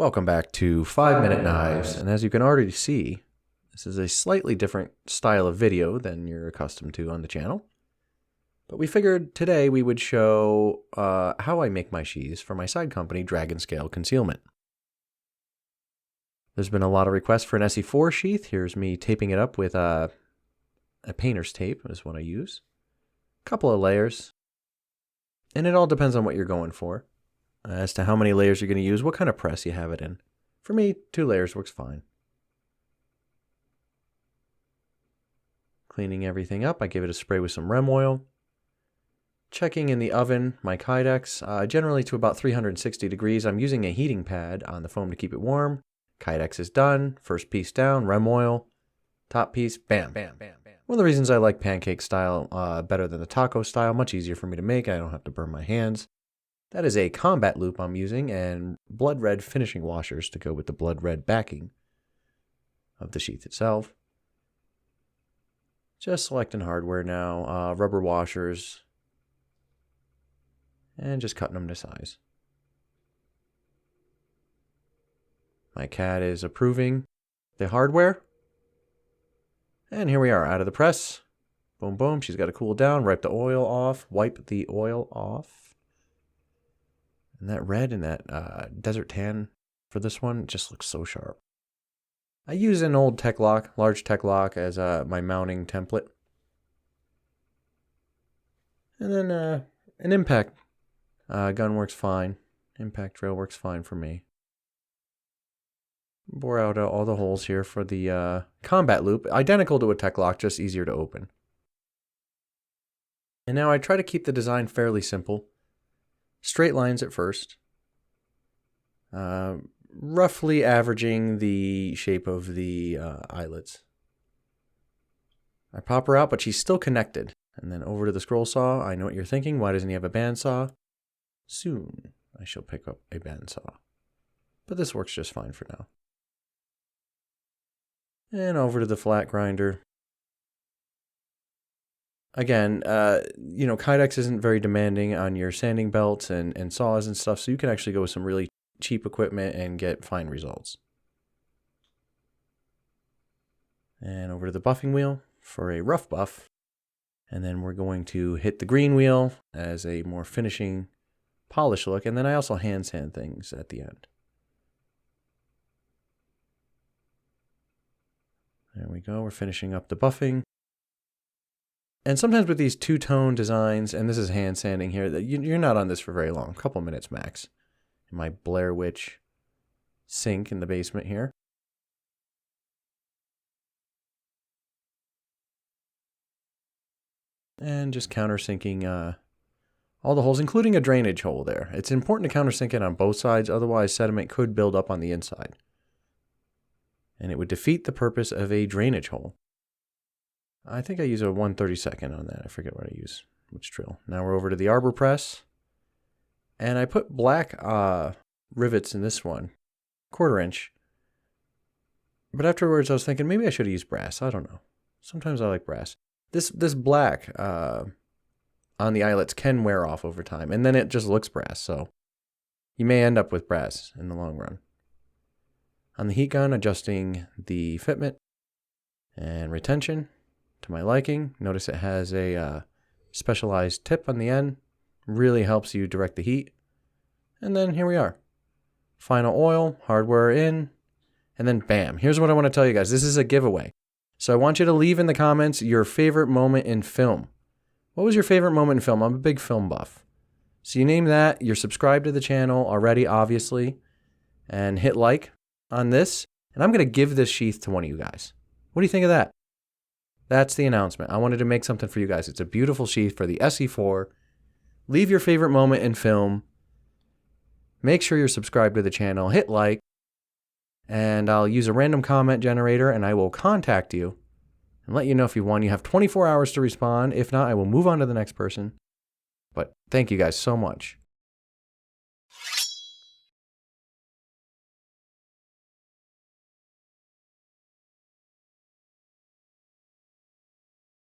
Welcome back to 5-Minute Knives, and as you can already see, this is a slightly different style of video than you're accustomed to on the channel. But we figured today we would show how I make my sheaths for my side company, Dragon Scale Concealment. There's been a lot of requests for an Esee 4 sheath. Here's me taping it up with a painter's tape is what I use. A couple of layers. And it all depends on what you're going for. As to how many layers you're going to use, what kind of press you have it in. For me, 2 layers works fine. Cleaning everything up, I give it a spray with some rem oil. Checking in the oven, my Kydex, generally to about 360 degrees. I'm using a heating pad on the foam to keep it warm. Kydex is done. First piece down, rem oil. Top piece, bam, bam, bam, bam. One of the reasons I like pancake style better than the taco style, much easier for me to make. I don't have to burn my hands. That is a combat loop I'm using and blood red finishing washers to go with the blood red backing of the sheath itself. Just selecting hardware now, rubber washers, and just cutting them to size. My cat is approving the hardware. And here we are, out of the press. Boom, boom, she's got to cool down, wipe the oil off. And that red and that desert tan for this one just looks so sharp. I use an old large tech lock as my mounting template. And then an impact gun works fine. Impact drill works fine for me. Bore out all the holes here for the combat loop. Identical to a tech lock, just easier to open. And now I try to keep the design fairly simple. Straight lines at first, roughly averaging the shape of the eyelets. I pop her out, but she's still connected. And then over to the scroll saw. I know what you're thinking. Why doesn't he have a bandsaw? Soon I shall pick up a bandsaw. But this works just fine for now. And over to the flat grinder. Again, Kydex isn't very demanding on your sanding belts and saws and stuff, so you can actually go with some really cheap equipment and get fine results. And over to the buffing wheel for a rough buff. And then we're going to hit the green wheel as a more finishing polish look. And then I also hand sand things at the end. There we go, we're finishing up the buffing. And sometimes with these two-tone designs, and this is hand sanding here, that you're not on this for very long, a couple minutes max. In my Blair Witch sink in the basement here. And just countersinking all the holes, including a drainage hole there. It's important to countersink it on both sides, otherwise sediment could build up on the inside. And it would defeat the purpose of a drainage hole. I think I use a 1/32 on that. I forget what I use, which drill. Now we're over to the arbor press. And I put black rivets in this one, 1/4 inch. But afterwards I was thinking maybe I should have used brass. I don't know. Sometimes I like brass. This black on the eyelets can wear off over time. And then it just looks brass. So you may end up with brass in the long run. On the heat gun, adjusting the fitment and retention to my liking. Notice it has a specialized tip on the end. Really helps you direct the heat. And then here we are. Final oil, hardware in, and then bam. Here's what I want to tell you guys. This is a giveaway. So I want you to leave in the comments your favorite moment in film. What was your favorite moment in film? I'm a big film buff. So you name that. You're subscribed to the channel already, obviously. And hit like on this. And I'm going to give this sheath to one of you guys. What do you think of that? That's the announcement. I wanted to make something for you guys. It's a beautiful sheath for the Esee 4. Leave your favorite moment in film. Make sure you're subscribed to the channel. Hit like. And I'll use a random comment generator and I will contact you and let you know if you won. You have 24 hours to respond. If not, I will move on to the next person. But thank you guys so much.